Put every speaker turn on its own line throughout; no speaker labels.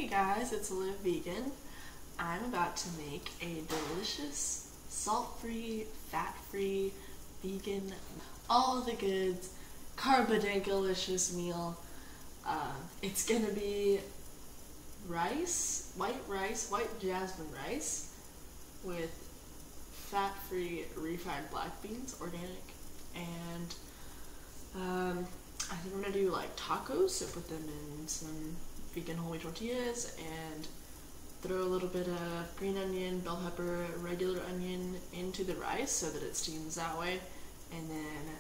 Hey guys, it's Live Vegan. I'm about to make a delicious, salt-free, fat-free, vegan, all the goods, carbo-delicious meal. It's gonna be white jasmine rice with fat-free refried black beans, organic, and I think we're gonna do like tacos, so put them in some vegan whole wheat tortillas and throw a little bit of green onion, bell pepper, regular onion into the rice so that it steams that way, and then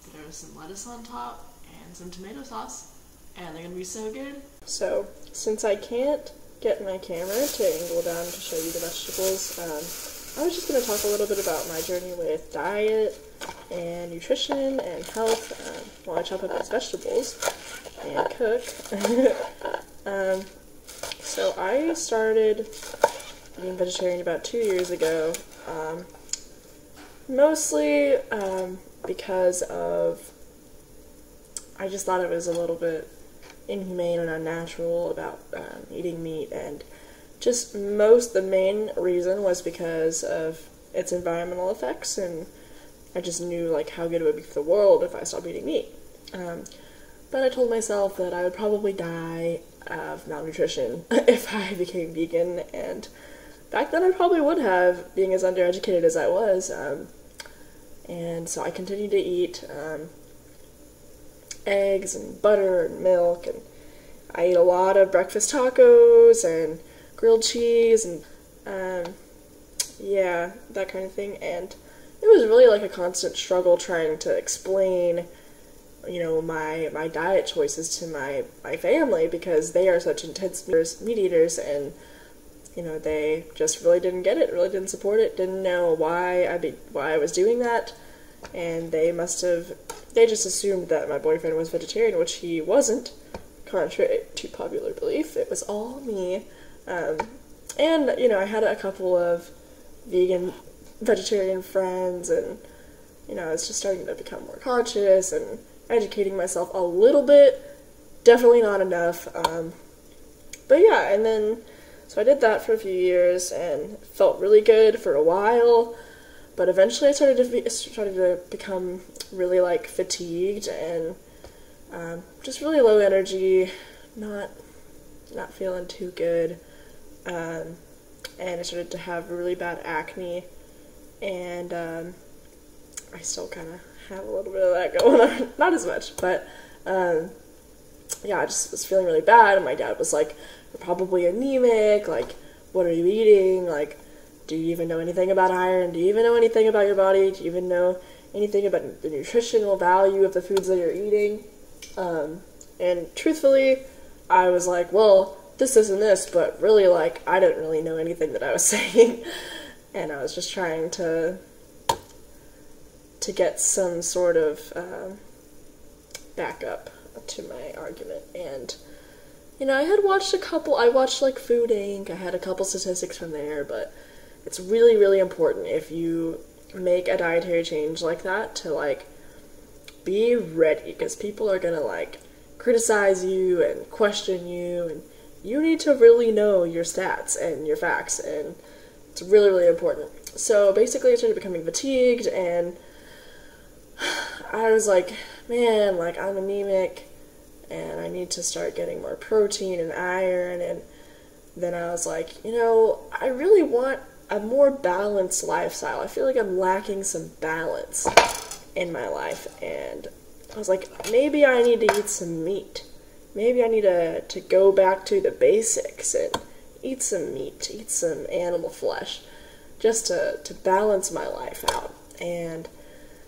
throw some lettuce on top and some tomato sauce, and they're gonna be so good.
So, since I can't get my camera to angle down to show you the vegetables, I was just going to talk a little bit about my journey with diet and nutrition and health while I chop up these vegetables and cook. So I started being vegetarian about 2 years ago, mostly because of, I just thought it was a little bit inhumane and unnatural about eating meat, and just the main reason was because of its environmental effects, and I just knew like how good it would be for the world if I stopped eating meat. But I told myself that I would probably die of malnutrition if I became vegan, and back then I probably would have, being as undereducated as I was, and so I continued to eat eggs and butter and milk, and I ate a lot of breakfast tacos and grilled cheese and yeah, that kind of thing. And it was really like a constant struggle trying to explain, you know, my diet choices to my family, because they are such intense meat eaters, and you know, they just really didn't get it, really didn't support it, didn't know why I was doing that, and they just assumed that my boyfriend was vegetarian, which he wasn't, contrary to popular belief. It was all me. And, you know, I had a couple of vegetarian friends, and, you know, I was just starting to become more conscious and educating myself a little bit. Definitely not enough. But yeah, and then, so I did that for a few years and felt really good for a while, but eventually I started to become really, like, fatigued and just really low energy, not feeling too good, and I started to have really bad acne, and I still kind of have a little bit of that going on, not as much, but yeah, I just was feeling really bad, and my dad was like, "You're probably anemic, like, what are you eating, like, do you even know anything about iron, do you even know anything about your body, do you even know anything about the nutritional value of the foods that you're eating?" And truthfully, I was like, well, this isn't this, but really, like, I didn't really know anything that I was saying, and I was just trying to get some sort of backup to my argument. And, you know, I watched like Food Inc., I had a couple statistics from there, but it's really, really important if you make a dietary change like that to, like, be ready, because people are gonna, like, criticize you and question you, and you need to really know your stats and your facts, and it's really, really important. So basically I started becoming fatigued, and I was like, man, like, I'm anemic, and I need to start getting more protein and iron, and then I was like, you know, I really want a more balanced lifestyle. I feel like I'm lacking some balance in my life, and I was like, maybe I need to eat some meat. Maybe I need to go back to the basics and eat some meat, eat some animal flesh, just to balance my life out. And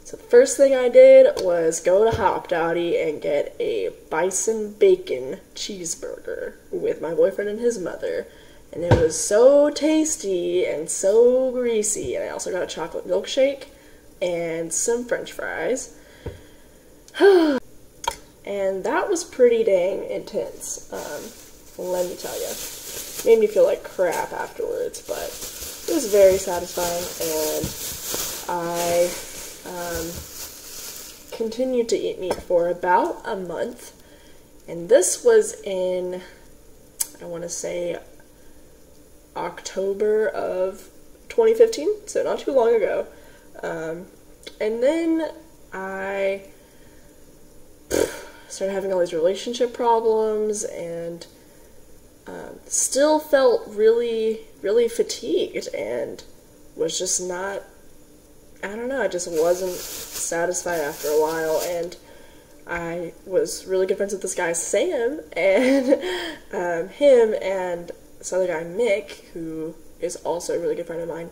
so the first thing I did was go to Hop Dotty and get a bison bacon cheeseburger with my boyfriend and his mother. And it was so tasty and so greasy. And I also got a chocolate milkshake and some french fries. And that was pretty dang intense, let me tell you. Made me feel like crap afterwards, but it was very satisfying, and I continued to eat meat for about a month, and this was in, I want to say October of 2015, so not too long ago. And then I started having all these relationship problems, and still felt really, really fatigued, and was just not, I don't know, I just wasn't satisfied after a while. And I was really good friends with this guy, Sam, and him and this other guy, Mick, who is also a really good friend of mine.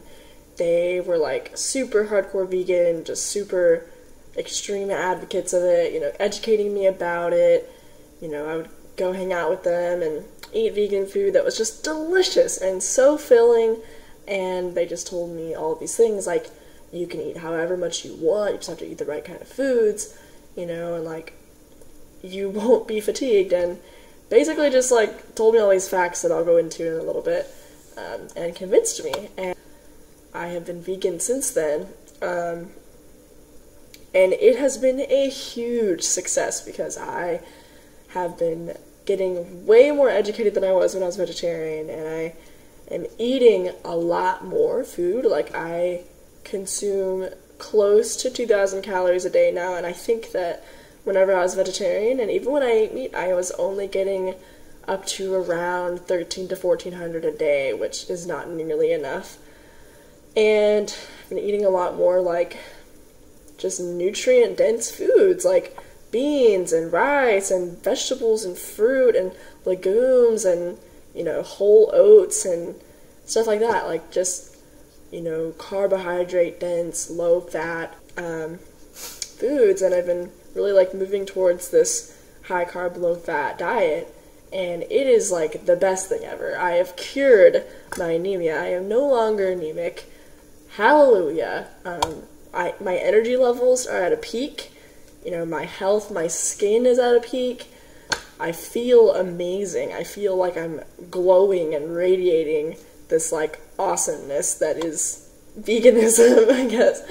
They were like super hardcore vegan, just super extreme advocates of it, you know, educating me about it. You know, I would go hang out with them and eat vegan food that was just delicious and so filling. And they just told me all of these things, like, you can eat however much you want, you just have to eat the right kind of foods, you know, and like, you won't be fatigued. And basically just like told me all these facts that I'll go into in a little bit, and convinced me. And I have been vegan since then, and it has been a huge success because I have been getting way more educated than I was when I was vegetarian, and I am eating a lot more food. Like, I consume close to 2,000 calories a day now, and I think that whenever I was vegetarian, and even when I ate meat, I was only getting up to around 1,300 to 1,400 a day, which is not nearly enough. And I've been eating a lot more, like, just nutrient-dense foods, like beans and rice and vegetables and fruit and legumes and, you know, whole oats and stuff like that. Like, just, you know, carbohydrate-dense, low-fat foods. And I've been really, like, moving towards this high-carb, low-fat diet. And it is, like, the best thing ever. I have cured my anemia. I am no longer anemic. Hallelujah. My energy levels are at a peak. You know, my health, my skin is at a peak. I feel amazing. I feel like I'm glowing and radiating this, like, awesomeness that is veganism, I guess.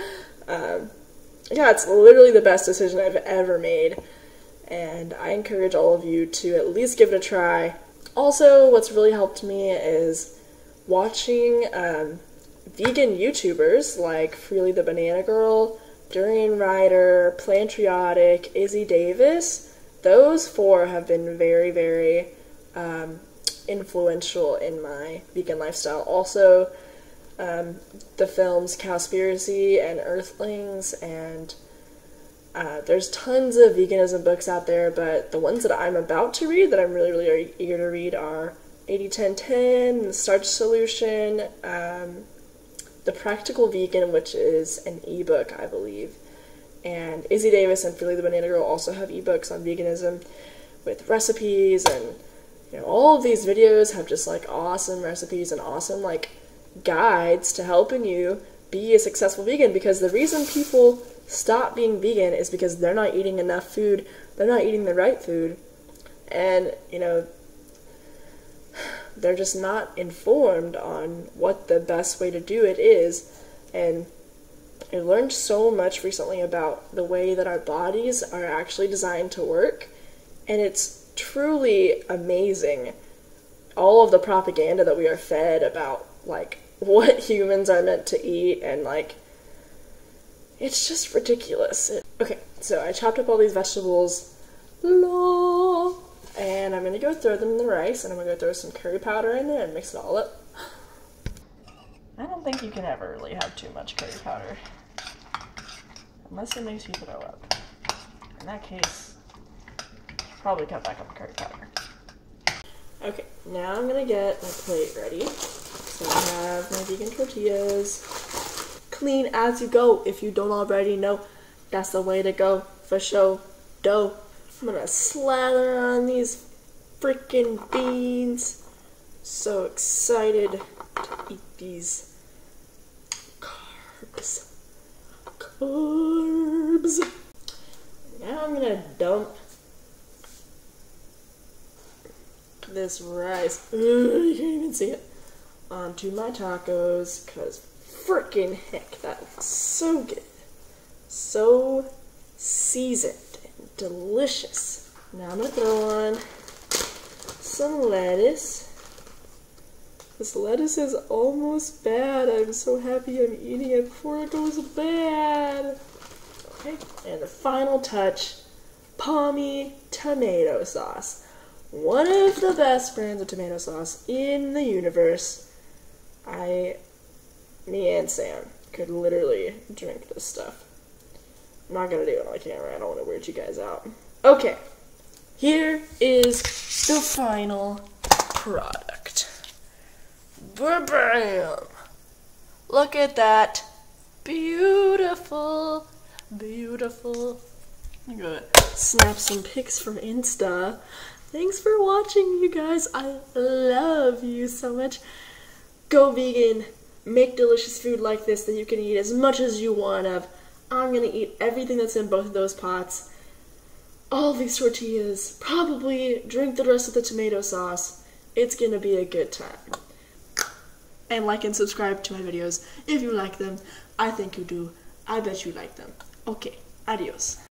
Yeah, it's literally the best decision I've ever made, and I encourage all of you to at least give it a try. Also, what's really helped me is watching vegan YouTubers like Freely the Banana Girl, Durian Rider, Plantriotic, Izzy Davis. Those four have been very, very influential in my vegan lifestyle. Also, the films Cowspiracy and Earthlings, and there's tons of veganism books out there, but the ones that I'm about to read, that I'm really, really eager to read, are 80-10-10, The Starch Solution, The Practical Vegan, which is an ebook, I believe. And Izzy Davis and Freely the Banana Girl also have ebooks on veganism with recipes, and, you know, all of these videos have just, like, awesome recipes and awesome, like, guides to helping you be a successful vegan, because the reason people stop being vegan is because they're not eating enough food, they're not eating the right food, and, you know, they're just not informed on what the best way to do it is. And I learned so much recently about the way that our bodies are actually designed to work, and it's truly amazing, all of the propaganda that we are fed about, like, what humans are meant to eat, and, like, it's just ridiculous. Okay, so I chopped up all these vegetables, and I'm gonna go throw them in the rice, and I'm gonna go throw some curry powder in there and mix it all up. I don't think you can ever really have too much curry powder, unless it makes you throw up. In that case, probably cut back on the curry powder. Okay, now I'm gonna get my plate ready. So I have my vegan tortillas. Clean as you go. If you don't already know, that's the way to go. For sure. Dough. I'm gonna slather on these freaking beans. So excited to eat these carbs. Now I'm gonna dump this rice, you can't even see it, onto my tacos, because freaking heck, that looks so good. So seasoned and delicious. Now I'm going to throw on some lettuce This lettuce is almost bad. I'm so happy I'm eating it before it goes bad. Okay, and the final touch, palmy tomato sauce. One of the best brands of tomato sauce in the universe. Me and Sam could literally drink this stuff. I'm not gonna do it on camera, I don't want to weird you guys out. Okay, here is the final product. Ba-bam! Look at that. Beautiful, beautiful. I'm gonna snap some pics for Insta. Thanks for watching, you guys. I love you so much. Go vegan. Make delicious food like this that you can eat as much as you want of. I'm gonna eat everything that's in both of those pots. All these tortillas. Probably drink the rest of the tomato sauce. It's gonna be a good time. And like and subscribe to my videos if you like them. I think you do. I bet you like them. Okay, adios.